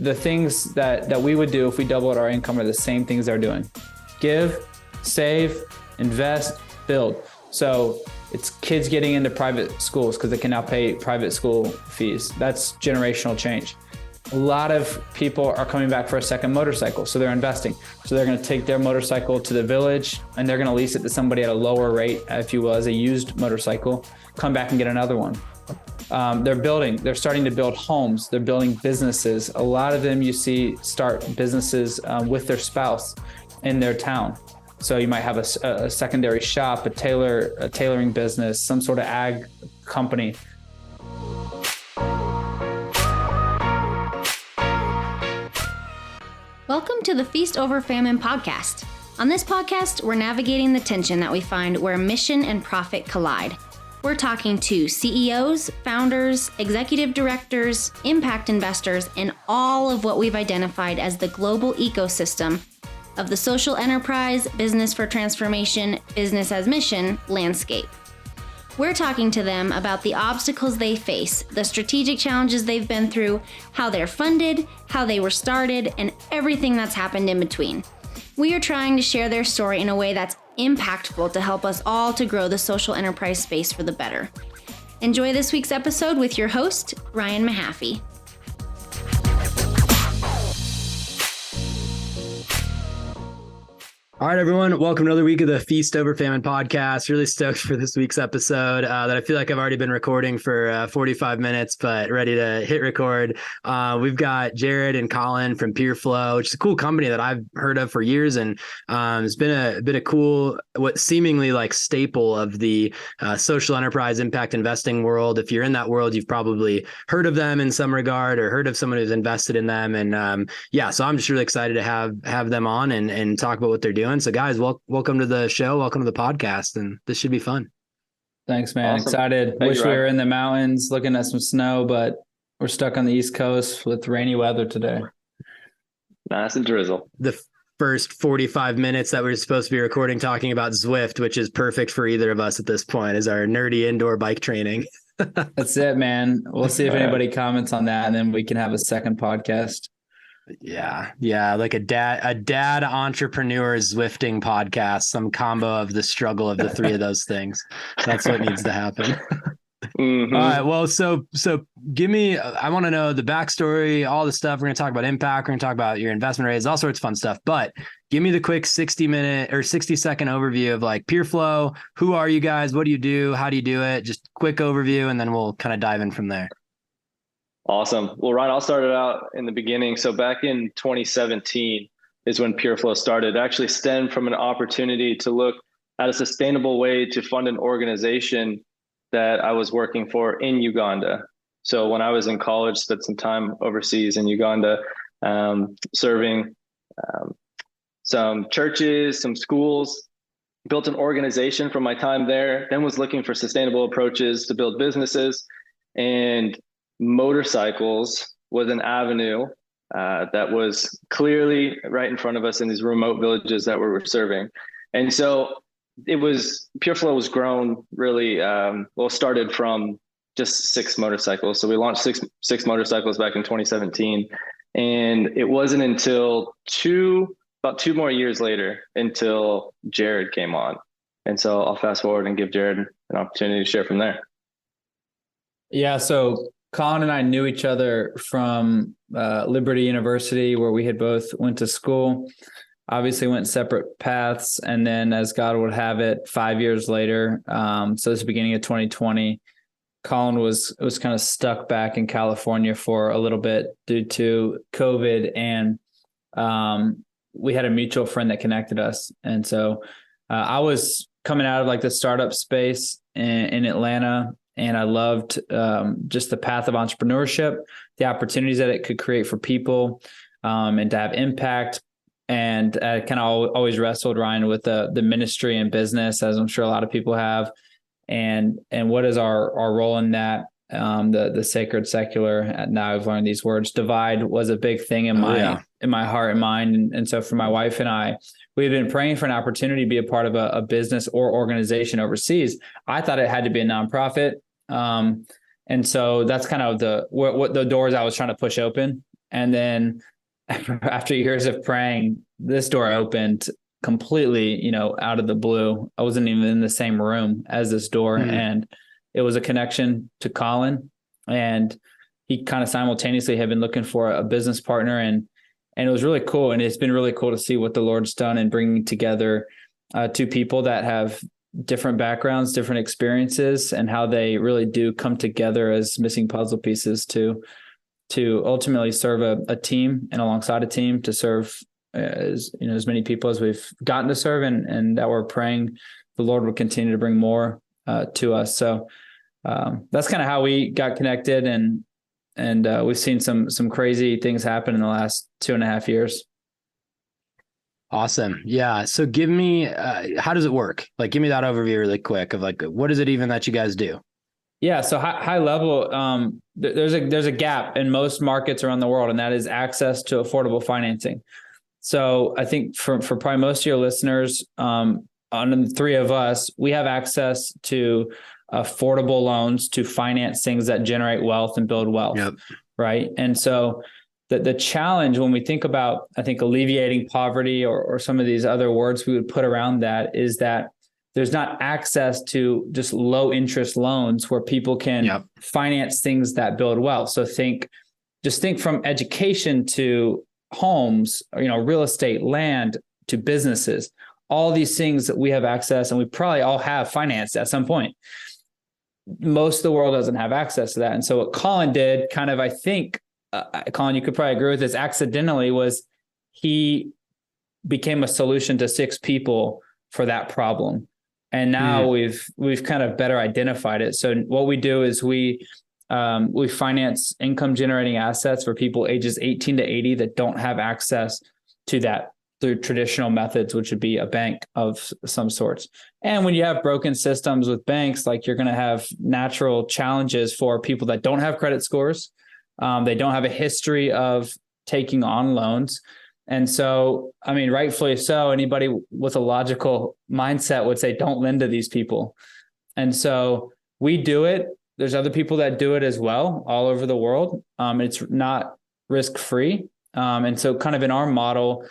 the things that we would do if we doubled our income are the same things they're doing. Give, save, invest, build. So it's kids getting into private schools because they can now pay private school fees. That's generational change. A lot of people are coming back for a second motorcycle, so they're investing. So they're going to take their motorcycle to the village and they're going to lease it to somebody at a lower rate, if you will, as a used motorcycle, come back and get another one. They're starting to build homes. They're building businesses. A lot of them you see start businesses with their spouse in their town. So you might have a secondary shop, a tailoring business, some sort of ag company. Welcome to the Feast Over Famine podcast. On this podcast, we're navigating the tension that we find where mission and profit collide. We're talking to CEOs, founders, executive directors, impact investors, and all of what we've identified as the global ecosystem of the social enterprise, business for transformation, business as mission landscape. We're talking to them about the obstacles they face, the strategic challenges they've been through, how they're funded, how they were started, and everything that's happened in between. We are trying to share their story in a way that's impactful to help us all to grow the social enterprise space for the better. Enjoy this week's episode with your host, Ryan Mahaffey. All right, everyone. Welcome to another week of the Feast Over Famine podcast. Really stoked for this week's episode that I feel like I've already been recording for 45 minutes, but ready to hit record. We've got Jared and Colin from Pureflow, which is a cool company that I've heard of for years. And it's been a cool, what seemingly like staple of the social enterprise impact investing world. If you're in that world, you've probably heard of them in some regard or heard of someone who's invested in them. And so I'm just really excited to have them on and talk about what they're doing. So guys, welcome to the show. Welcome to the podcast. And this should be fun. Thanks, man. Awesome. Excited. Wish we were in the mountains looking at some snow, but we're stuck on the East Coast with rainy weather today. Nice and drizzle. The first 45 minutes that we're supposed to be recording talking about Zwift, which is perfect for either of us at this point, is our nerdy indoor bike training. That's it, man. We'll see if anybody comments on that, and then we can have a second podcast. Yeah. Like a dad entrepreneur Zwifting podcast, some combo of the struggle of the three of those things. That's what needs to happen. Mm-hmm. All right. Well, so give me, I want to know the backstory, all the stuff. We're going to talk about impact. We're going to talk about your investment raise, all sorts of fun stuff, but give me the quick 60-minute or 60-second overview of like Pureflow. Who are you guys? What do you do? How do you do it? Just quick overview. And then we'll kind of dive in from there. Awesome. Well, Ryan, I'll start it out in the beginning. So back in 2017 is when Pureflow started. It actually stemmed from an opportunity to look at a sustainable way to fund an organization that I was working for in Uganda. So when I was in college, spent some time overseas in Uganda, serving some churches, some schools, built an organization from my time there, then was looking for sustainable approaches to build businesses. And motorcycles was an avenue that was clearly right in front of us in these remote villages that we were serving. And so Pureflow was grown really, started from just 6 motorcycles. So we launched six motorcycles back in 2017. And it wasn't until about 2 more years later until Jared came on. And so I'll fast forward and give Jared an opportunity to share from there. Yeah. So Colin and I knew each other from Liberty University, where we had both went to school, obviously went separate paths. And then as God would have it, 5 years later, so this is the beginning of 2020, Colin was kind of stuck back in California for a little bit due to COVID. And we had a mutual friend that connected us. And so I was coming out of like the startup space in Atlanta. And I loved just the path of entrepreneurship, the opportunities that it could create for people, and to have impact. And I kind of always wrestled, Ryan, with the ministry and business, as I'm sure a lot of people have. And what is our role in that? The sacred secular. Now I've learned these words. Divide was a big thing in my heart and mind. And so for my wife and I, we've been praying for an opportunity to be a part of a business or organization overseas. I thought it had to be a nonprofit. And so that's kind of what the doors I was trying to push open. And then after years of praying, this door opened completely, out of the blue. I wasn't even in the same room as this door. And it was a connection to Colin. And he kind of simultaneously had been looking for a business partner. And it was really cool. And it's been really cool to see what the Lord's done in bringing together two people that have different backgrounds, different experiences, and how they really do come together as missing puzzle pieces to ultimately serve a team and alongside a team to serve as many people as we've gotten to serve, and that we're praying the Lord will continue to bring more to us. So that's kind of how we got connected, and we've seen some crazy things happen in the last 2.5 years. Awesome. Yeah. So give me, how does it work? Like, give me that overview really quick of like, what is it even that you guys do? Yeah. So high level, there's a gap in most markets around the world, and that is access to affordable financing. So I think for probably most of your listeners, on the three of us, we have access to affordable loans to finance things that generate wealth and build wealth. Yep. Right. And so the challenge when we think about, I think, alleviating poverty or some of these other words we would put around that, is that there's not access to just low interest loans where people can finance things that build wealth. So think from education to homes, real estate, land, to businesses, all these things that we have access, and we probably all have financed at some point. Most of the world doesn't have access to that. And so what Colin did, kind of, I think, Colin, you could probably agree with this, accidentally, was he became a solution to 6 people for that problem. And now we've kind of better identified it. So what we do is we finance income generating assets for people ages 18 to 80 that don't have access to that through traditional methods, which would be a bank of some sorts. And when you have broken systems with banks, like, you're going to have natural challenges for people that don't have credit scores. They don't have a history of taking on loans. And so, I mean, rightfully so, anybody with a logical mindset would say, don't lend to these people. And so we do it. There's other people that do it as well all over the world. It's not risk-free. And so kind of in our model,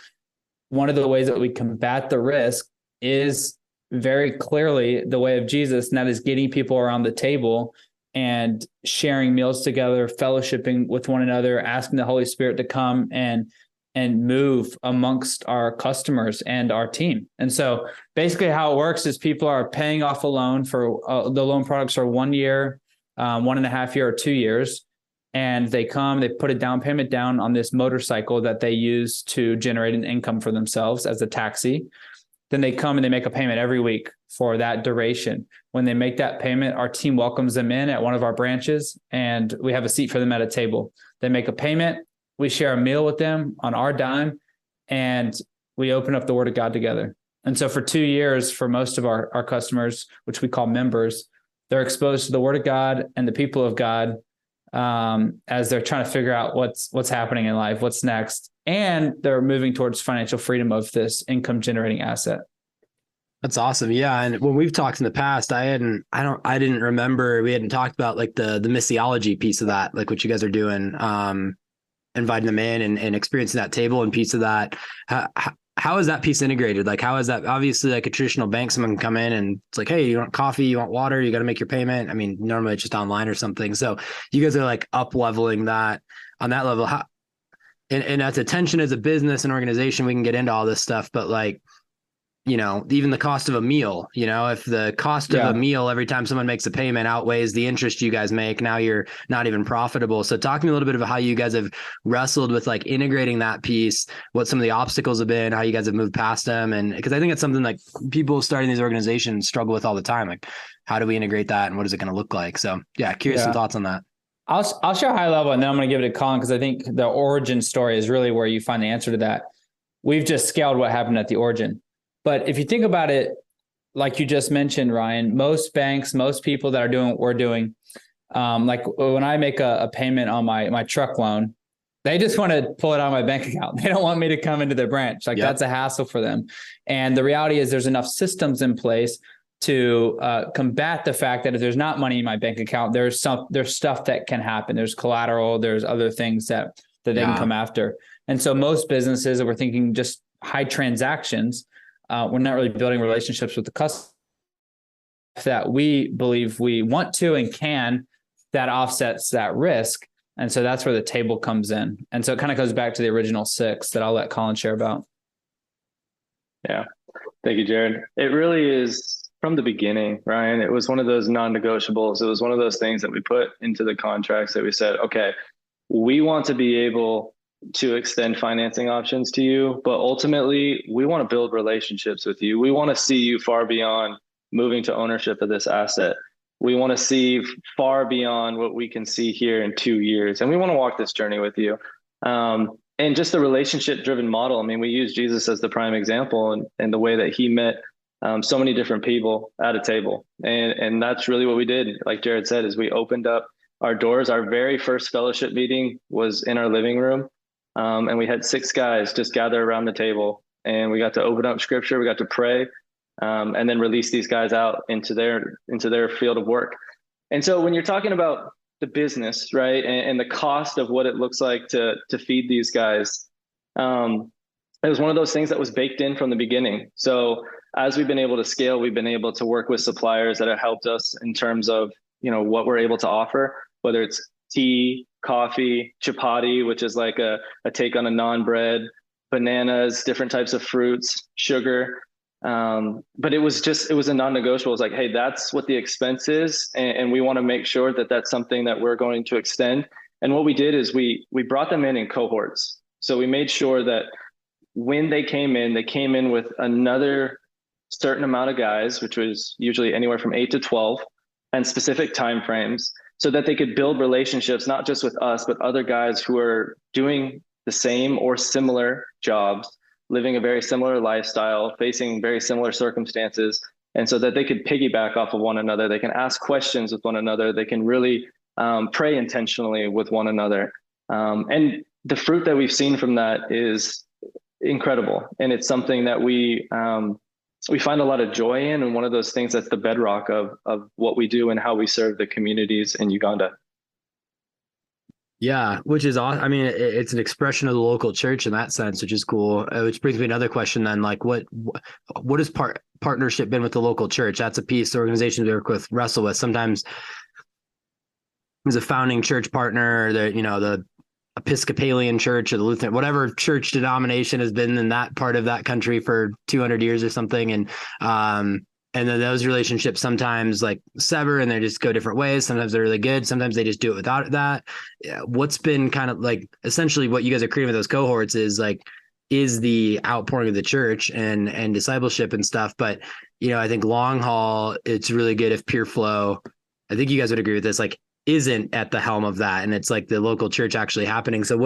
one of the ways that we combat the risk is very clearly the way of Jesus, and that is getting people around the table and sharing meals together, fellowshipping with one another, asking the Holy Spirit to come and move amongst our customers and our team. And so basically how it works is people are paying off a loan for the loan products are 1 year, 1.5 year, or 2 years. And they put a down payment down on this motorcycle that they use to generate an income for themselves as a taxi. Then they come and they make a payment every week for that duration. When they make that payment, our team welcomes them in at one of our branches, and we have a seat for them at a table. They make a payment. We share a meal with them on our dime, and we open up the Word of God together. And so for 2 years, for most of our customers, which we call members, they're exposed to the Word of God and the people of God as they're trying to figure out what's happening in life, what's next. And they're moving towards financial freedom of this income generating asset. That's awesome. Yeah. And when we've talked in the past, I didn't remember, we hadn't talked about like the missiology piece of that, like what you guys are doing, inviting them in and experiencing that table and piece of that. How is that piece integrated? Like, how is that? Obviously, like a traditional bank, someone can come in and it's like, hey, you want coffee, you want water, you got to make your payment. I mean, normally it's just online or something. So you guys are like up leveling that on that level. And that's attention as a business and organization. We can get into all this stuff, but like, even the cost of a meal, if the cost of a meal every time someone makes a payment outweighs the interest you guys make, now you're not even profitable. So talk to me a little bit about how you guys have wrestled with like integrating that piece, what some of the obstacles have been, how you guys have moved past them. And because I think it's something like people starting these organizations struggle with all the time. Like, how do we integrate that and what is it going to look like? So curious some thoughts on that. I'll share high level, and then I'm going to give it to Colin, because I think the origin story is really where you find the answer to that. We've just scaled what happened at the origin. But if you think about it, like you just mentioned, Ryan, most banks, most people that are doing what we're doing, like when I make a payment on my truck loan, they just want to pull it out of my bank account. They don't want me to come into their branch. Like that's a hassle for them. And the reality is there's enough systems in place to combat the fact that if there's not money in my bank account, there's stuff that can happen. There's collateral, there's other things that that they can come after. And so most businesses, if we're thinking just high transactions, we're not really building relationships with the customer that we believe we want to and can, that offsets that risk. And so that's where the table comes in. And so it kind of goes back to the original 6 that I'll let Colin share about. Yeah. Thank you, Jared. It really is from the beginning, Ryan. It was one of those non-negotiables. It was one of those things that we put into the contracts that we said, okay, we want to be able to extend financing options to you, but ultimately we want to build relationships with you. We want to see you far beyond moving to ownership of this asset. We want to see far beyond what we can see here in 2 years. And we want to walk this journey with you. And just the relationship driven model. I mean, we use Jesus as the prime example and the way that he met so many different people at a table. And that's really what we did. Like Jared said, is we opened up our doors. Our very first fellowship meeting was in our living room. And we had 6 guys just gather around the table, and we got to open up scripture. We got to pray, and then release these guys out into their field of work. And so when you're talking about the business, right, and the cost of what it looks like to feed these guys, it was one of those things that was baked in from the beginning. So as we've been able to scale, we've been able to work with suppliers that have helped us in terms of, what we're able to offer, whether it's tea, coffee, chapati, which is like a take on a non-bread, bananas, different types of fruits, sugar. But it was a non-negotiable. It's like, hey, that's what the expense is. And we want to make sure that that's something that we're going to extend. And what we did is we brought them in cohorts. So we made sure that when they came in with another certain amount of guys, which was usually anywhere from 8 to 12, and specific timeframes, so that they could build relationships, not just with us, but other guys who are doing the same or similar jobs, living a very similar lifestyle, facing very similar circumstances. And so that they could piggyback off of one another. They can ask questions with one another. They can really pray intentionally with one another. And the fruit that we've seen from that is incredible. And it's something that we find a lot of joy in, and one of those things that's the bedrock of what we do and how we serve the communities in Uganda. Yeah, which is awesome. I mean, it's an expression of the local church in that sense, which is cool. Which brings me to another question then, like what has partnership been with the local church? That's a piece the organizations we work with wrestle with. Sometimes as a founding church partner, or the Episcopalian church or the Lutheran, whatever church denomination has been in that part of that country for 200 years or something. And then those relationships sometimes like sever and they just go different ways. Sometimes they're really good. Sometimes they just do it without that. What's been kind of like essentially what you guys are creating with those cohorts is the outpouring of the church and discipleship and stuff. But, I think long haul, it's really good if Pureflow, I think you guys would agree with this, like isn't at the helm of that. And it's like the local church actually happening. So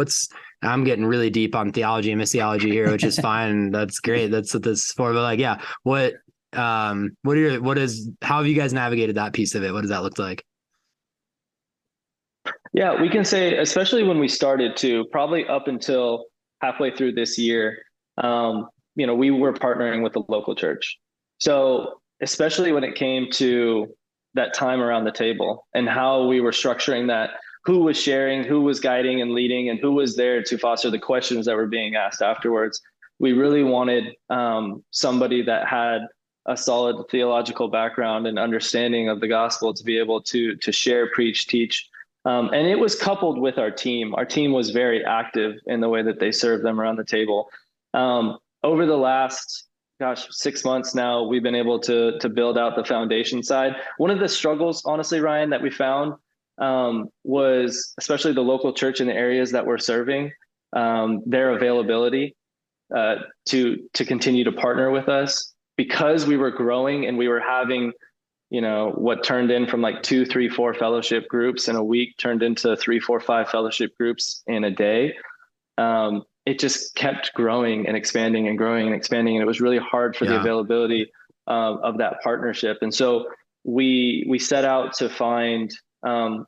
I'm getting really deep on theology and missiology here, which is fine. That's great. That's what this is for. But how have you guys navigated that piece of it? What does that look like? Yeah, we can say, especially when we started to probably up until halfway through this year, we were partnering with the local church. So especially when it came to that time around the table and how we were structuring that, who was sharing, who was guiding and leading, and who was there to foster the questions that were being asked afterwards. We really wanted somebody that had a solid theological background and understanding of the gospel to be able to share, preach, teach. And it was coupled with our team. Our team was very active in the way that they served them around the table. Over the last 6 months now, we've been able to build out the foundation side. One of the struggles, honestly, Ryan, that we found was especially the local church in the areas that we're serving, their availability to continue to partner with us, because we were growing and we were having, what turned in from like 2, 3, 4 fellowship groups in a week turned into 3, 4, 5 fellowship groups in a day. It just kept growing and expanding and growing and expanding. And it was really hard for the availability of that partnership. And so we set out to find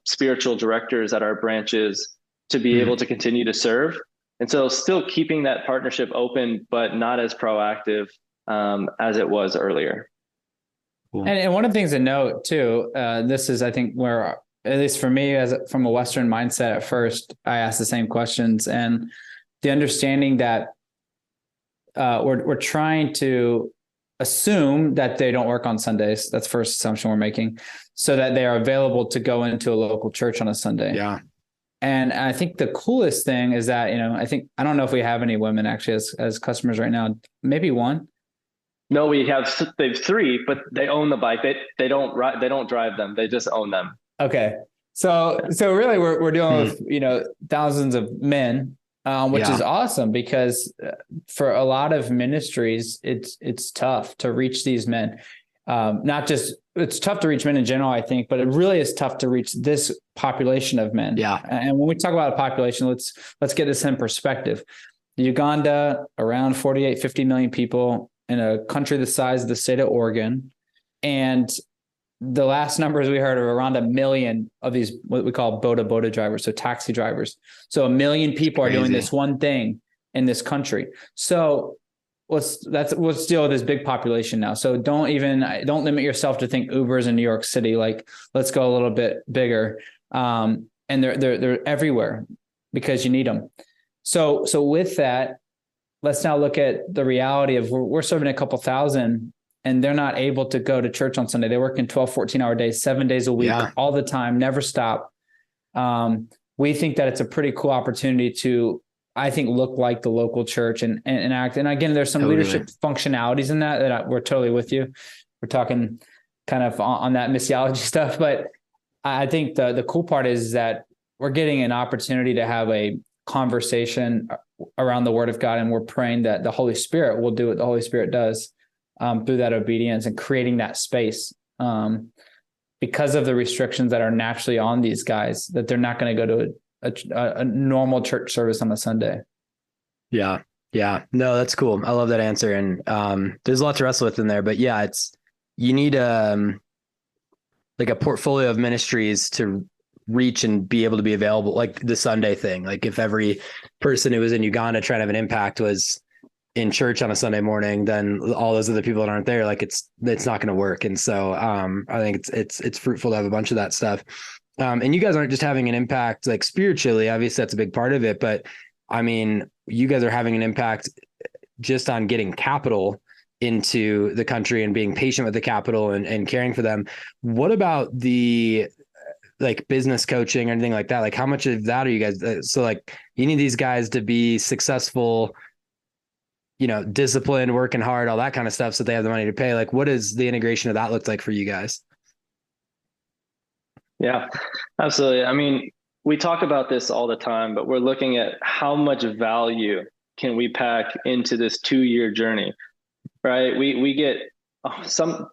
spiritual directors at our branches to be able to continue to serve. And so still keeping that partnership open, but not as proactive as it was earlier. Cool. And one of the things to note too, this is, I think, where at least for me, as from a Western mindset at first, I asked the same questions, and the understanding that we're trying to assume that they don't work on Sundays. That's the first assumption we're making, so that they are available to go into a local church on a Sunday. Yeah. And I think the coolest thing is that, I don't know if we have any women actually as customers right now, maybe one. No, they've three, but they own the bike. They don't drive them. They just own them. Okay. So really we're dealing with, thousands of men, which is awesome, because for a lot of ministries, it's tough to reach these men. It's tough to reach men in general, I think, but it really is tough to reach this population of men. Yeah. And when we talk about a population, let's get this in perspective. Uganda, around 48, 50 million people in a country the size of the state of Oregon. And the last numbers we heard are around 1 million of these, what we call boda drivers. So taxi drivers. So 1 million people are doing this one thing in this country. So let's deal with this big population now. So don't limit yourself to think Ubers in New York City. Like, let's go a little bit bigger. And they're everywhere because you need them. So with that, let's now look at the reality of we're serving a couple thousand, and they're not able to go to church on Sunday. They work in 12, 14-hour days, 7 days a week, all the time, never stop. We think that it's a pretty cool opportunity to, I think, look like the local church and act. And again, there's some leadership functionalities in that we're totally with you. We're talking kind of on that missiology stuff. But I think the cool part is that we're getting an opportunity to have a conversation around the Word of God. And we're praying that the Holy Spirit will do what the Holy Spirit does through that obedience and creating that space, because of the restrictions that are naturally on these guys, that they're not going to go to a normal church service on a Sunday. Yeah. No, that's cool. I love that answer. And there's a lot to wrestle with in there, but you need like a portfolio of ministries to reach and be able to be available, like the Sunday thing. Like if every person who was in Uganda trying to have an impact was in church on a Sunday morning, then all those other people that aren't there, like it's not going to work. And so I think it's fruitful to have a bunch of that stuff. And you guys aren't just having an impact like spiritually, obviously that's a big part of it, but I mean, you guys are having an impact just on getting capital into the country and being patient with the capital and caring for them. What about the like business coaching or anything like that? Like how much of that are you guys? So like you need these guys to be successful, disciplined, working hard, all that kind of stuff, so they have the money to pay. Like what does the integration of that look like for you guys? Yeah, absolutely. I mean, we talk about this all the time, but we're looking at how much value can we pack into this 2-year journey, right? We get some,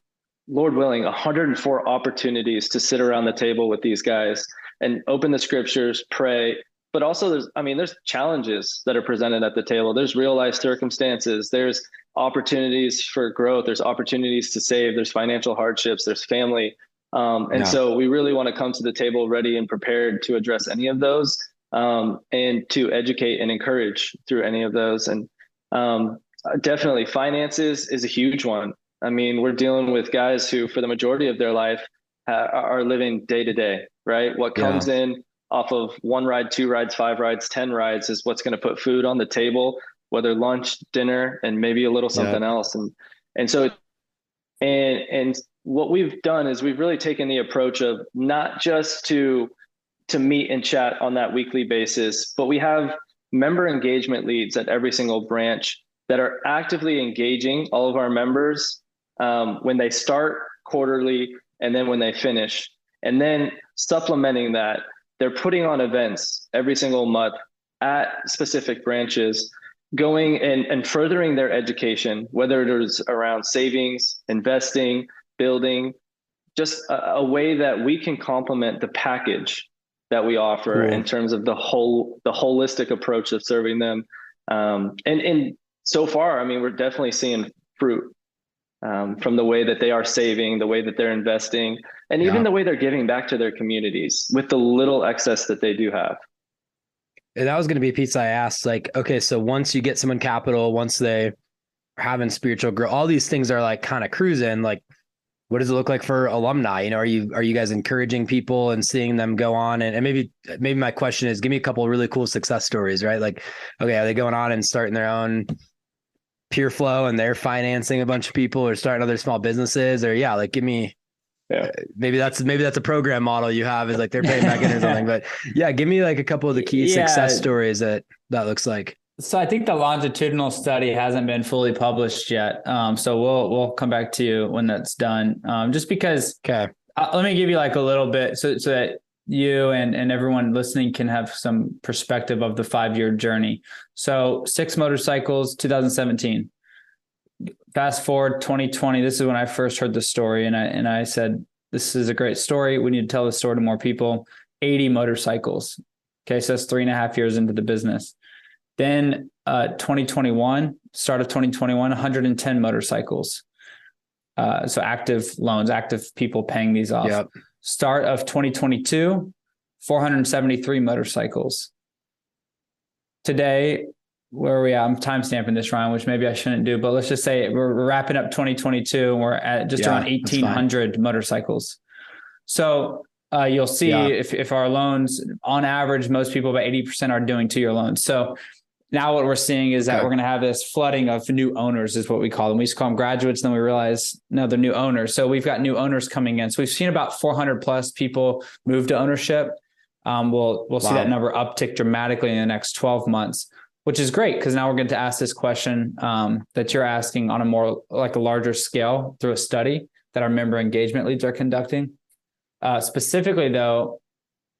Lord willing, 104 opportunities to sit around the table with these guys and open the scriptures, pray. But also there's challenges that are presented at the table. There's real life circumstances. There's opportunities for growth. There's opportunities to save. There's financial hardships. There's family. So we really want to come to the table ready and prepared to address any of those, and to educate and encourage through any of those. And definitely finances is a huge one. I mean, we're dealing with guys who, for the majority of their life, are living day to day, right? What comes in off of 1 ride, 2 rides, 5 rides, 10 rides is what's going to put food on the table, whether lunch, dinner, and maybe a little something else. And so what we've done is we've really taken the approach of not just to meet and chat on that weekly basis, but we have member engagement leads at every single branch that are actively engaging all of our members when they start quarterly and then when they finish. And then supplementing that, they're putting on events every single month at specific branches, going and furthering their education, whether it is around savings, investing, building, just a way that we can complement the package that we offer in terms of the holistic approach of serving them. And so far, I mean, we're definitely seeing fruit from the way that they are saving, the way that they're investing, and even the way they're giving back to their communities with the little excess that they do have. And that was going to be a piece I asked, like, okay, so once you get someone capital, once they are having spiritual growth, all these things are like kind of cruising, like, what does it look like for alumni? Are you guys encouraging people and seeing them go on? And maybe my question is, give me a couple of really cool success stories, right? Like, okay, are they going on and starting their own Pureflow and they're financing a bunch of people, or starting other small businesses, or like, give me, maybe that's a program model you have, is like they're paying back in or something, but give me like a couple of the key success stories that looks like. So I think the longitudinal study hasn't been fully published yet. So we'll come back to you when that's done. Just because, let me give you like a little bit so that you and everyone listening can have some perspective of the 5-year journey. So 6 motorcycles, 2017. Fast forward 2020. This is when I first heard the story, and I said, this is a great story. We need to tell the story to more people. 80 motorcycles. Okay, so that's 3.5 years into the business. Then 2021, start of 2021, 110 motorcycles. So active loans, active people paying these off. Yep. Start of 2022, 473 motorcycles. Today, where are we at? I'm timestamping this, Ryan, which maybe I shouldn't do, but let's just say we're wrapping up 2022 and we're at just around 1,800 motorcycles. So you'll see if our loans, on average, most people, about 80% are doing 2-year loans. So now what we're seeing is that we're going to have this flooding of new owners, is what we call them. We used to call them graduates. Then we realized, no, they're new owners. So we've got new owners coming in. So we've seen about 400 plus people move to ownership. We'll see that number uptick dramatically in the next 12 months, which is great, because now we're going to ask this question that you're asking on a more like a larger scale through a study that our member engagement leads are conducting. Specifically, though,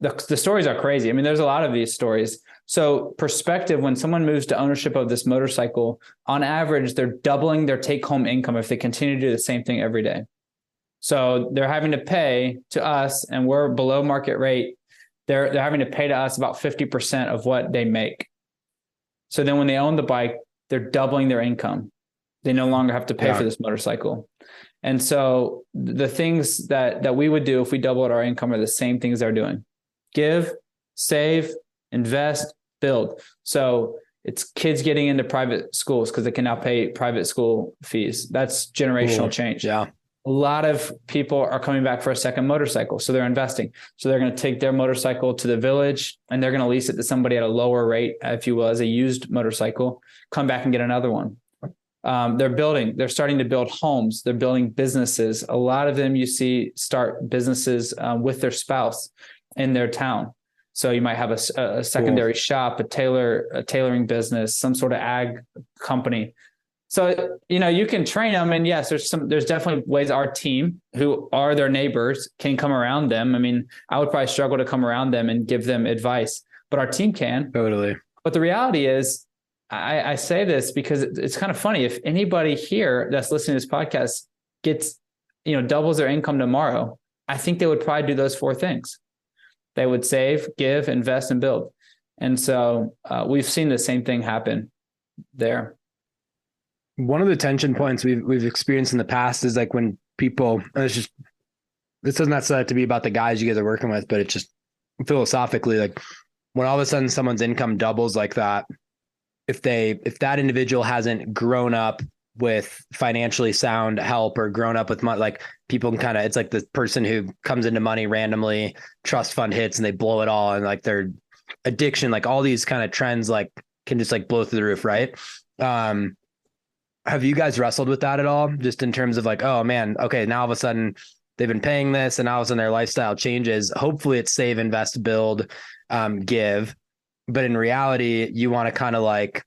the stories are crazy. I mean, there's a lot of these stories. So perspective, when someone moves to ownership of this motorcycle, on average, they're doubling their take-home income if they continue to do the same thing every day. So they're having to pay to us, and we're below market rate. They're having to pay to us about 50% of what they make. So then when they own the bike, they're doubling their income. They no longer have to pay for this motorcycle. And so the things that we would do if we doubled our income are the same things they're doing. Give, save, invest, build. So it's kids getting into private schools because they can now pay private school fees. That's generational change. Yeah. A lot of people are coming back for a second motorcycle. So they're investing. So they're going to take their motorcycle to the village and they're going to lease it to somebody at a lower rate, if you will, as a used motorcycle, come back and get another one. They're starting to build homes. They're building businesses. A lot of them you see start businesses with their spouse in their town. So you might have a secondary shop, a tailoring business, some sort of ag company. So, you can train them, and yes, there's definitely ways our team, who are their neighbors, can come around them. I mean, I would probably struggle to come around them and give them advice, but our team can. Totally. But the reality is, I say this because it's kind of funny. If anybody here that's listening to this podcast gets, doubles their income tomorrow, I think they would probably do those 4 things. They would save, give, invest, and build. And so we've seen the same thing happen there. One of the tension points we've experienced in the past is like when people, this doesn't have to be about the guys you guys are working with, but it's just philosophically, like when all of a sudden someone's income doubles like that, if that individual hasn't grown up with financially sound help or grown up with money, like people can it's like the person who comes into money randomly, trust fund hits and they blow it all. And like their addiction, like all these kind of trends, like can just like blow through the roof. Right. Have you guys wrestled with that at all? Just in terms of like, oh man, okay, now all of a sudden they've been paying this and all of a sudden their lifestyle changes. Hopefully it's save, invest, build, give. But in reality, you want to kind of like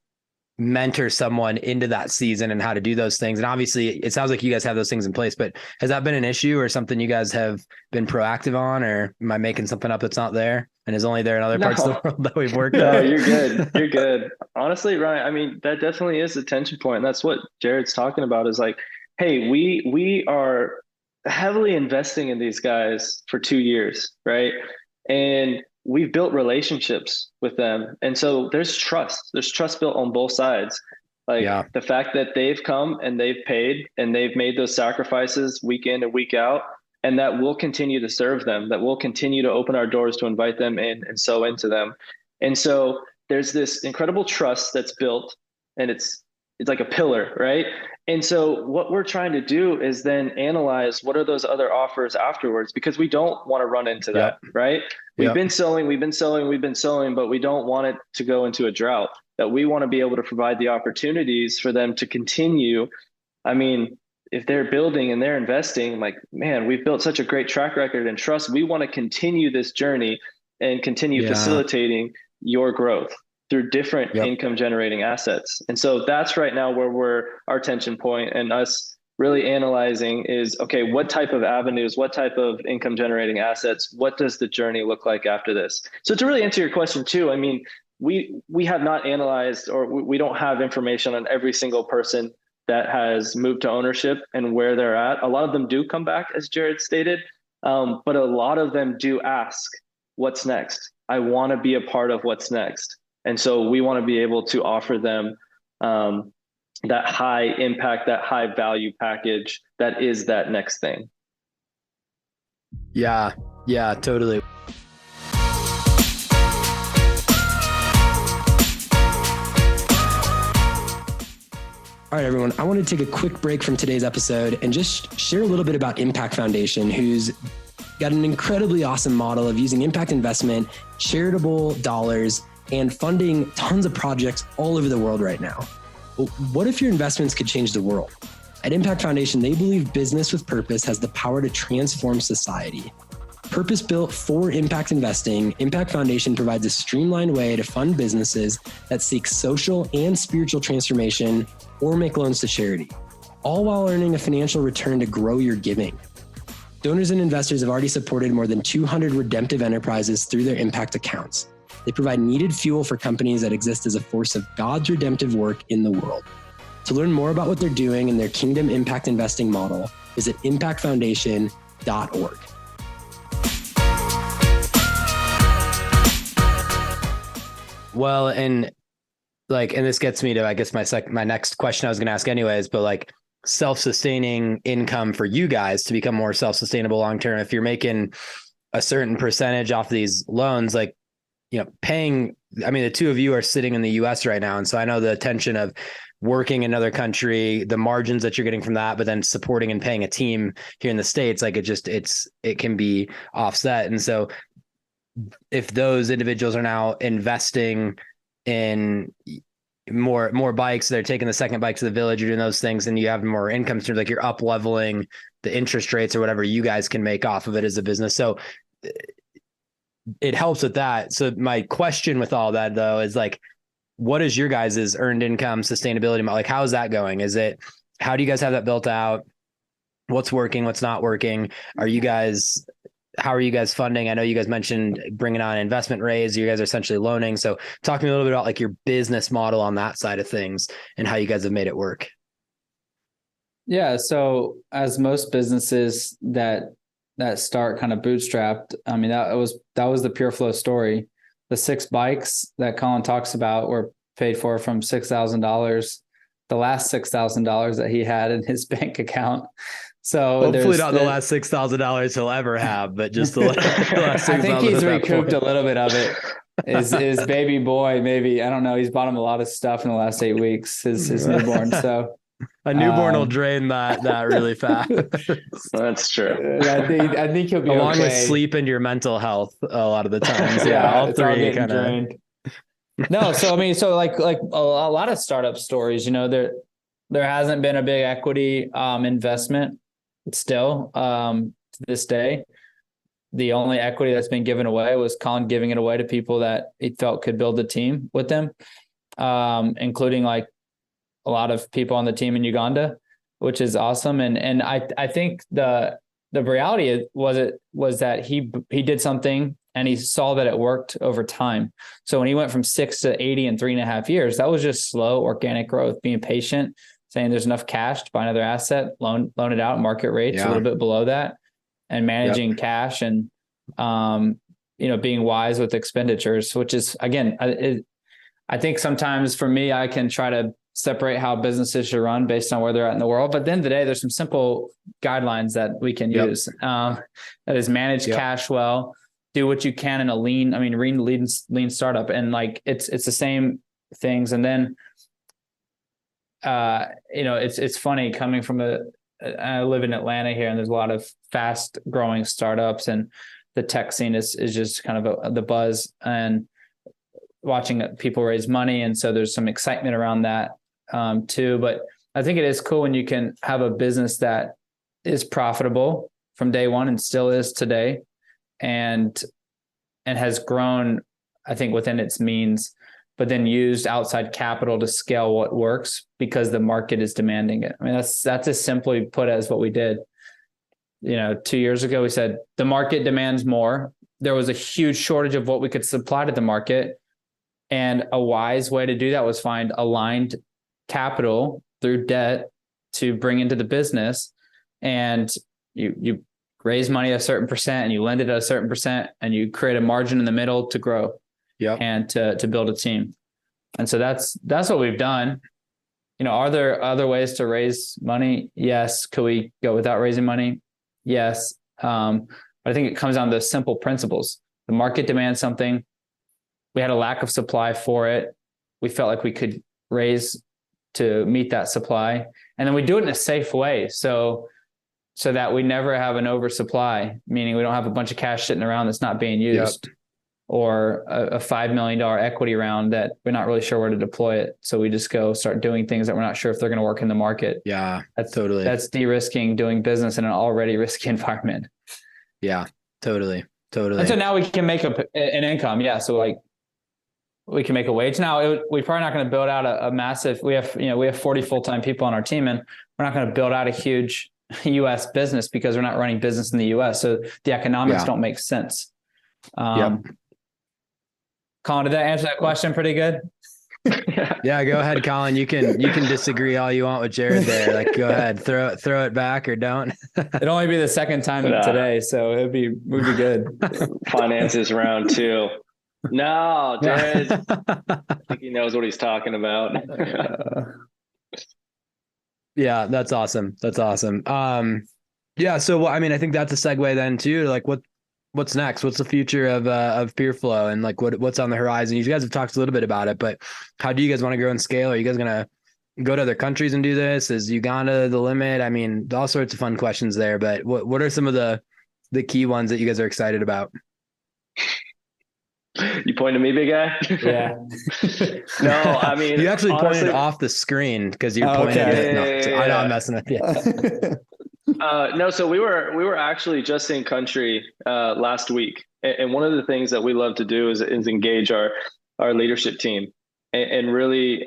mentor someone into that season and how to do those things. And obviously it sounds like you guys have those things in place, but has that been an issue or something you guys have been proactive on, or am I making something up that's not there and is only there in other parts of the world that we've worked on? No, you're good. You're good. Honestly, Ryan, I mean, that definitely is a tension point. And that's what Jared's talking about is like, hey, we are heavily investing in these guys for 2 years, right? And we've built relationships with them. And so there's trust built on both sides. Like the fact that they've come and they've paid and they've made those sacrifices week in and week out, and that we'll continue to serve them, that we'll continue to open our doors to invite them in and sow into them. And so there's this incredible trust that's built, and it's like a pillar, right? And so what we're trying to do is then analyze what are those other offers afterwards, because we don't want to run into that, right? We've been selling, but we don't want it to go into a drought. That we want to be able to provide the opportunities for them to continue. I mean, if they're building and they're investing, like, man, we've built such a great track record and trust. We want to continue this journey and continue facilitating your growth through different income generating assets. And so that's right now where our tension point and us really analyzing is, okay, what type of avenues, what type of income generating assets, what does the journey look like after this? So to really answer your question too, I mean, we have not analyzed, or we don't have information on every single person that has moved to ownership and where they're at. A lot of them do come back, as Jared stated, but a lot of them do ask, what's next? I want to be a part of what's next. And so we want to be able to offer them that high impact, that high value package that is that next thing. Yeah, totally. All right, everyone, I want to take a quick break from today's episode and just share a little bit about Impact Foundation, who's got an incredibly awesome model of using impact investment, charitable dollars, and funding tons of projects all over the world right now. But what if your investments could change the world? At Impact Foundation, they believe business with purpose has the power to transform society. Purpose-built for impact investing, Impact Foundation provides a streamlined way to fund businesses that seek social and spiritual transformation or make loans to charity, all while earning a financial return to grow your giving. Donors and investors have already supported more than 200 redemptive enterprises through their impact accounts. They provide needed fuel for companies that exist as a force of God's redemptive work in the world. To learn more about what they're doing in their kingdom impact investing model, visit impactfoundation.org. Well, and this gets me to, I guess, my next question I was going to ask anyways, but like self-sustaining income for you guys to become more self-sustainable long-term. If you're making a certain percentage off these loans, like, you know, paying, I mean, the two of you are sitting in the US right now. And so I know the tension of working in another country, the margins that you're getting from that, but then supporting and paying a team here in the States, like it can be offset. And so if those individuals are now investing in more bikes, they're taking the second bike to the village, you're doing those things, and you have more income streams, like you're up leveling the interest rates or whatever you guys can make off of it as a business. So it helps with that. So my question with all that though is like, what is your guys' earned income sustainability? Like, how is that going? How do you guys have that built out? What's working? What's not working? How are you guys funding? I know you guys mentioned bringing on an investment raise. You guys are essentially loaning. So talk to me a little bit about like your business model on that side of things and how you guys have made it work. Yeah. So as most businesses that start kind of bootstrapped, I mean, that was the Pureflow story. The 6 bikes that Colin talks about were paid for from $6,000, the last $6,000 that he had in his bank account. So hopefully not the last $6,000 he'll ever have, but just the last I think he's recouped a little bit of it. His baby boy, maybe, I don't know. He's bought him a lot of stuff in the last 8 weeks, his newborn. So a newborn will drain that really fast. That's true. I think he'll be along okay. with sleep and your mental health a lot of the times. Yeah, all three kind of drained. No, so I mean, so like a lot of startup stories, you know, there hasn't been a big equity investment still to this day. The only equity that's been given away was Colin giving it away to people that he felt could build a team with them, including like a lot of people on the team in Uganda, which is awesome. And I think the reality was that he did something and he saw that it worked over time. So when he went from 6 to 80 in 3.5 years, that was just slow organic growth, being patient, saying there's enough cash to buy another asset, loan it out, market rates a little bit below that, and managing cash and, being wise with expenditures, which is, again, I think sometimes for me, I can try to separate how businesses should run based on where they're at in the world. But at the end of the day, there's some simple guidelines that we can use. That is manage cash well, do what you can in a lean startup. And like, it's the same things. And then it's funny coming from I live in Atlanta here, and there's a lot of fast growing startups, and the tech scene is just kind of the buzz, and watching people raise money. And so there's some excitement around that too. But I think it is cool when you can have a business that is profitable from day one and still is today, and has grown, I think, within its means, but then used outside capital to scale what works because the market is demanding it. I mean, that's as simply put as what we did. 2 years ago, we said the market demands more. There was a huge shortage of what we could supply to the market. And a wise way to do that was find aligned capital through debt to bring into the business. And you raise money a certain percent and you lend it at a certain percent, and you create a margin in the middle to grow. Yeah. And to build a team. And so that's what we've done. Are there other ways to raise money? Yes. Could we go without raising money? Yes. But I think it comes down to simple principles. The market demands something. We had a lack of supply for it. We felt like we could raise to meet that supply. And then we do it in a safe way. So that we never have an oversupply, meaning we don't have a bunch of cash sitting around that's not being used. Yep. Or a $5 million equity round that we're not really sure where to deploy it. So we just go start doing things that we're not sure if they're going to work in the market. Yeah, that's totally. That's de-risking doing business in an already risky environment. Yeah, totally. And so now we can make an income. Yeah. So like we can make a wage. Now we're probably not going to build out a massive, we have 40 full-time people on our team, and we're not going to build out a huge US business because we're not running business in the US. So the economics don't make sense. Colin, did that answer that question pretty good? Yeah, go ahead, Colin. You can disagree all you want with Jared there. Like, go ahead, throw it back or don't. It'd only be the second time today, so we'd be good. Finances round 2. No, Jared. I think he knows what he's talking about. Yeah, that's awesome. Yeah, so I mean, I think that's a segue then too. Like, what's next? What's the future of Pureflow, and like what's on the horizon? You guys have talked a little bit about it, but how do you guys want to grow and scale? Are you guys gonna go to other countries and do this? Is Uganda the limit? I mean, all sorts of fun questions there, but what are some of the key ones that you guys are excited about? You pointing to me, big guy? Yeah. No, I mean, you actually honestly pointed off the screen because you're pointing at it. I know I'm messing with you. No, so we were actually just in country last week, and one of the things that we love to do is engage our leadership team, and really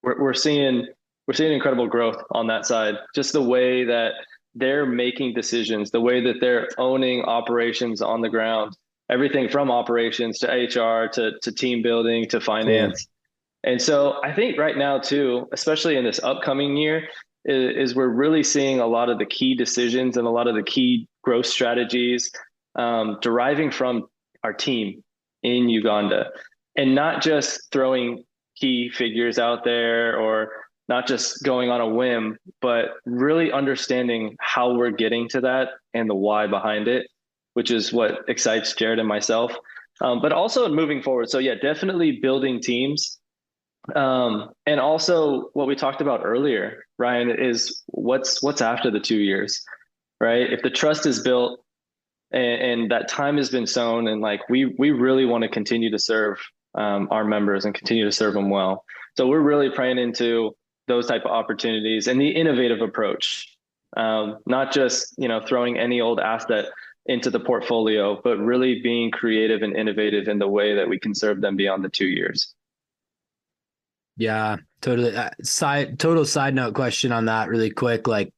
we're seeing incredible growth on that side. Just the way that they're making decisions, the way that they're owning operations on the ground, everything from operations to HR to team building to finance. Cool. And so I think right now too, especially in this upcoming year, is we're really seeing a lot of the key decisions and a lot of the key growth strategies deriving from our team in Uganda, and not just throwing key figures out there or not just going on a whim, but really understanding how we're getting to that and the why behind it, which is what excites Jared and myself, but also moving forward. So yeah, definitely building teams. And also what we talked about earlier, Ryan, is what's after the 2 years, right? If the trust is built and that time has been sown, and like we really want to continue to serve our members and continue to serve them well. So we're really praying into those type of opportunities and the innovative approach, not just throwing any old asset into the portfolio, but really being creative and innovative in the way that we can serve them beyond the 2 years. Yeah, totally. Total side note question on that really quick. Like,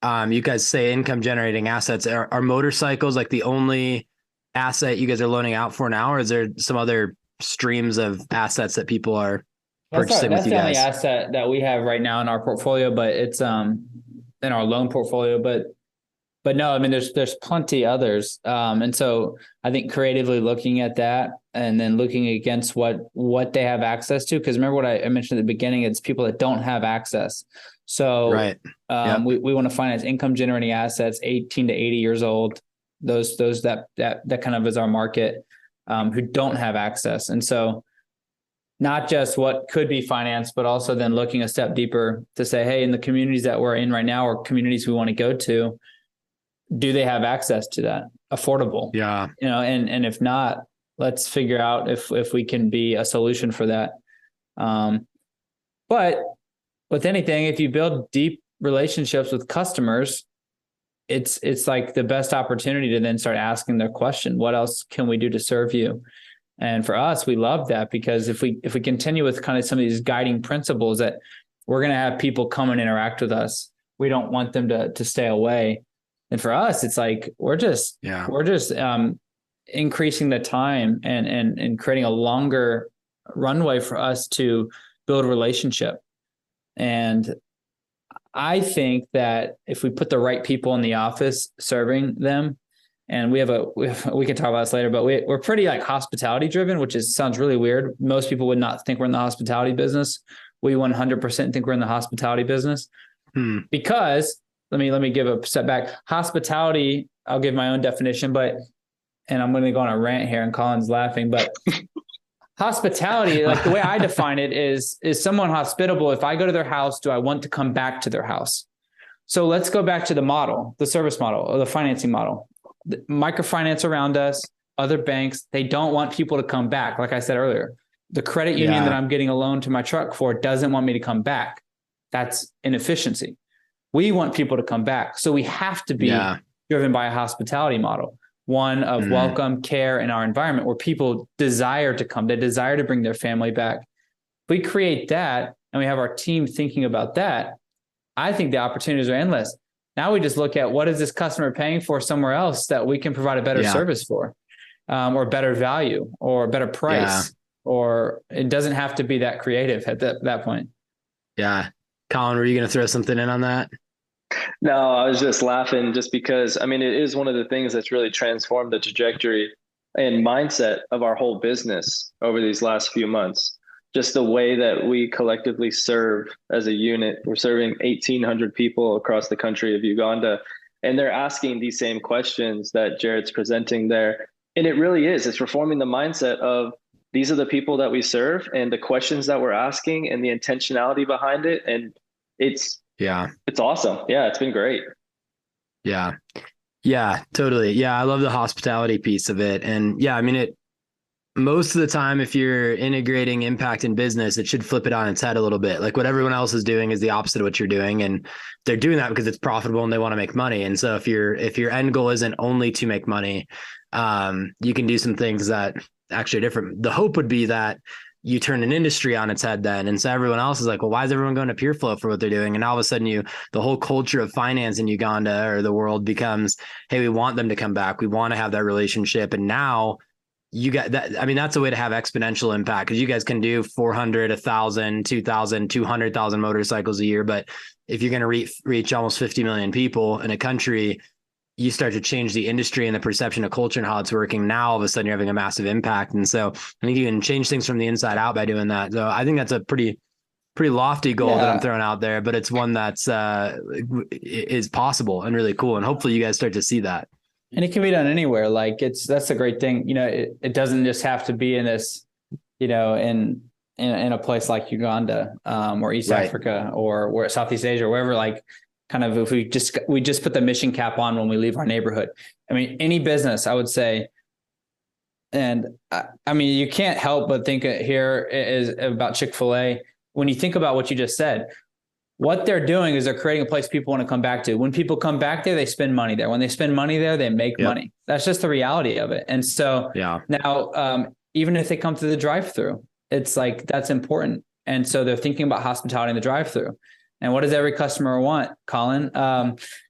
you guys say income generating assets. Are motorcycles like the only asset you guys are loaning out for now, or is there some other streams of assets that people are purchasing with you guys? That's the only asset that we have right now in our portfolio, but it's in our loan portfolio. But no, I mean, there's plenty others. And so I think creatively looking at that and then looking against what they have access to, because remember what I mentioned at the beginning, it's people that don't have access. So right. We want to finance income generating assets, 18 to 80 years old, those that kind of is our market, who don't have access. And so not just what could be financed, but also then looking a step deeper to say, hey, in the communities that we're in right now, or communities we want to go to, do they have access to that affordable? Yeah. And if not, let's figure out if we can be a solution for that. But with anything, if you build deep relationships with customers, it's like the best opportunity to then start asking their question, what else can we do to serve you? And for us, we love that, because if we continue with kind of some of these guiding principles that we're going to have people come and interact with us, we don't want them to stay away. And for us, it's like, we're just increasing the time and creating a longer runway for us to build a relationship. And I think that if we put the right people in the office serving them, and we can talk about this later, but we're pretty like hospitality driven, which sounds really weird. Most people would not think we're in the hospitality business. We 100% think we're in the hospitality business because let me give a step back. Hospitality, I'll give my own definition, and I'm going to go on a rant here and Colin's laughing, but hospitality, like the way I define it is someone hospitable. If I go to their house, do I want to come back to their house? So let's go back to the model, the service model or the financing model. The microfinance around us, other banks, they don't want people to come back. Like I said earlier, the credit union that I'm getting a loan to my truck for doesn't want me to come back. That's inefficiency. We want people to come back. So we have to be driven by a hospitality model, one of welcome, care in our environment where people desire to come. They desire to bring their family back. If we create that and we have our team thinking about that, I think the opportunities are endless. Now we just look at what is this customer paying for somewhere else that we can provide a better service for, or better value or better price, or it doesn't have to be that creative at that point. Yeah. Colin, were you going to throw something in on that? No, I was just laughing just because, I mean, it is one of the things that's really transformed the trajectory and mindset of our whole business over these last few months. Just the way that we collectively serve as a unit. We're serving 1,800 people across the country of Uganda, and they're asking these same questions that Jared's presenting there. And it really is, it's reforming the mindset of these are the people that we serve and the questions that we're asking and the intentionality behind it. And it's awesome. Yeah, it's been great. Yeah, totally. Yeah, I love the hospitality piece of it. And yeah, I mean, most of the time, if you're integrating impact in business, it should flip it on its head a little bit. Like what everyone else is doing is the opposite of what you're doing. And they're doing that because it's profitable and they want to make money. And so if your end goal isn't only to make money, you can do some things that actually are different. The hope would be that you turn an industry on its head then. And so everyone else is like, well, why is everyone going to Pureflow for what they're doing? And all of a sudden the whole culture of finance in Uganda or the world becomes, hey, we want them to come back. We want to have that relationship. And now you got that. I mean, that's a way to have exponential impact because you guys can do 400, 1,000, 2,000, 200,000 motorcycles a year. But if you're going to reach almost 50 million people in a country, you start to change the industry and the perception of culture and how it's working. Now, all of a sudden, you're having a massive impact. And so I think you can change things from the inside out by doing that. So I think that's a pretty lofty goal that I'm throwing out there, but it's one that's is possible and really cool. And hopefully you guys start to see that. And it can be done anywhere. Like that's a great thing. It doesn't just have to be in this, in a place like Uganda, or East Africa or Southeast Asia, or wherever, like kind of, if we just put the mission cap on when we leave our neighborhood. I mean, any business, I would say. And I mean, you can't help but think here is about Chick-fil-A. When you think about what you just said, what they're doing is they're creating a place people want to come back to. When people come back there, they spend money there. When they spend money there, they make money. That's just the reality of it. And so now, even if they come through the drive-through, it's like, that's important. And so they're thinking about hospitality in the drive-through. And what does every customer want, Colin?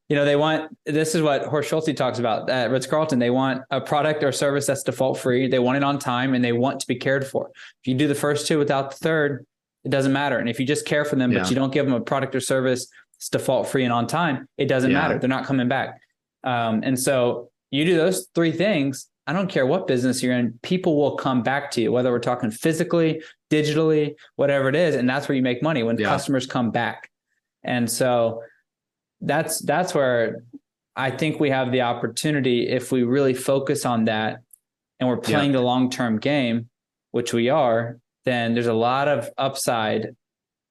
They want, this is what Horst Schulte talks about at Ritz-Carlton. They want a product or service that's default free. They want it on time and they want to be cared for. If you do the first two without the third, it doesn't matter. And if you just care for them, but you don't give them a product or service that's default free and on time, it doesn't matter. They're not coming back. And so you do those three things. I don't care what business you're in, people will come back to you, whether we're talking physically, digitally, whatever it is. And that's where you make money, when customers come back. And so that's where I think we have the opportunity, if we really focus on that and we're playing the long-term game, which we are, then there's a lot of upside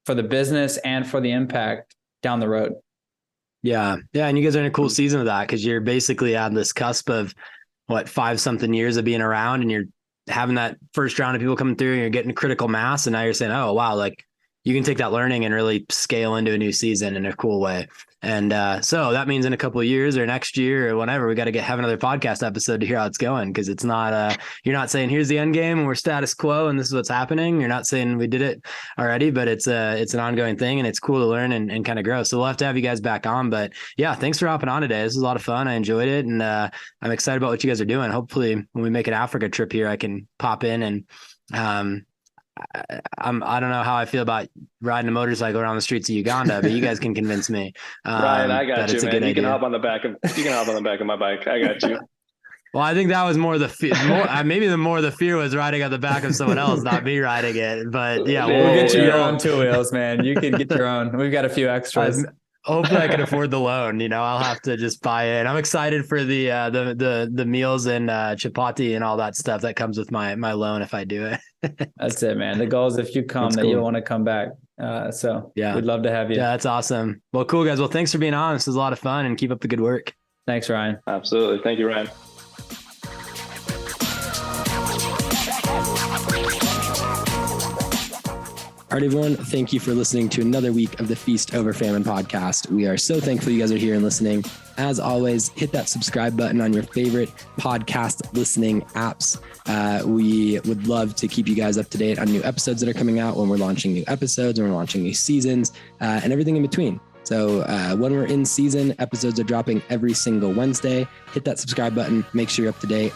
for the business and for the impact down the road. Yeah. Yeah. And you guys are in a cool season of that because you're basically on this cusp of 5-something years of being around, and you're having that first round of people coming through and you're getting critical mass. And now you're saying, oh, wow, like you can take that learning and really scale into a new season in a cool way. And so that means in a couple of years or next year or whenever, we got to have another podcast episode to hear how it's going. Cause it's not, you're not saying here's the end game and we're status quo and this is what's happening. You're not saying we did it already, but it's an ongoing thing, and it's cool to learn and kind of grow. So we'll have to have you guys back on, but yeah, thanks for hopping on today. This was a lot of fun. I enjoyed it. And I'm excited about what you guys are doing. Hopefully when we make an Africa trip here, I can pop in and, I don't know how I feel about riding a motorcycle around the streets of Uganda, but you guys can convince me. Ryan, I got you, man. You can hop on the back of my bike. I got you. Well, I think that was more the fear. Maybe the more the fear was riding on the back of someone else, not me riding it. But yeah, we'll get you your own 2 wheels, man. You can get your own. We've got a few extras. Hopefully I can afford the loan. I'll have to just buy it. I'm excited for the meals and chapati and all that stuff that comes with my loan if I do it. That's it, man. The goal is if you come, that you'll want to come back. So yeah, we'd love to have you. Yeah, that's awesome. Well, cool guys. Well, thanks for being on. This was a lot of fun, and keep up the good work. Thanks, Ryan. Absolutely. Thank you, Ryan. All right, everyone. Thank you for listening to another week of the Feast Over Famine podcast. We are so thankful you guys are here and listening. As always, hit that subscribe button on your favorite podcast listening apps. We would love to keep you guys up to date on new episodes that are coming out, when we're launching new episodes, when we're launching new seasons, and everything in between. So when we're in season, episodes are dropping every single Wednesday. Hit that subscribe button. Make sure you're up to date.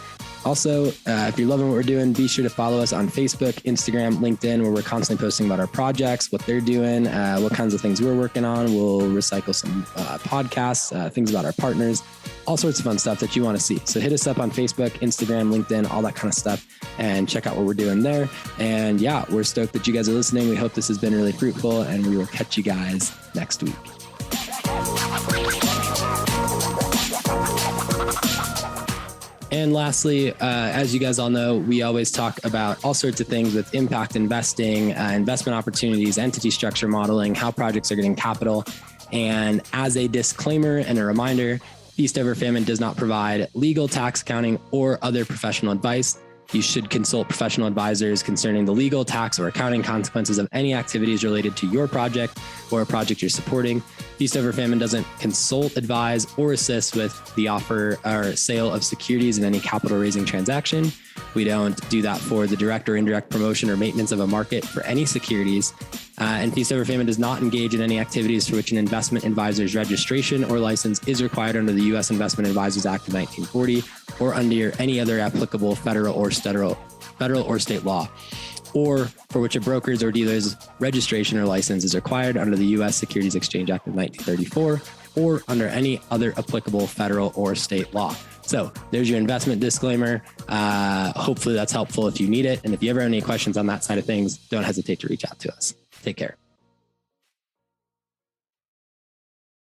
Also, if you're loving what we're doing, be sure to follow us on Facebook, Instagram, LinkedIn, where we're constantly posting about our projects, what they're doing, what kinds of things we're working on. We'll recycle some podcasts, things about our partners, all sorts of fun stuff that you want to see. So hit us up on Facebook, Instagram, LinkedIn, all that kind of stuff, and check out what we're doing there. And yeah, we're stoked that you guys are listening. We hope this has been really fruitful, and we will catch you guys next week. And lastly, as you guys all know, we always talk about all sorts of things with impact investing, investment opportunities, entity structure modeling, how projects are getting capital. And as a disclaimer and a reminder, Feast Over Famine does not provide legal, tax, accounting, or other professional advice. You should consult professional advisors concerning the legal, tax, or accounting consequences of any activities related to your project or a project you're supporting. Feast Over Famine doesn't consult, advise, or assist with the offer or sale of securities in any capital raising transaction. We don't do that for the direct or indirect promotion or maintenance of a market for any securities. And Feast Over Famine does not engage in any activities for which an investment advisor's registration or license is required under the U.S. Investment Advisors Act of 1940 or under any other applicable federal or state law, or for which a broker's or dealer's registration or license is required under the U.S. Securities Exchange Act of 1934 or under any other applicable federal or state law. So there's your investment disclaimer. Hopefully that's helpful if you need it. And if you ever have any questions on that side of things, don't hesitate to reach out to us. Take care.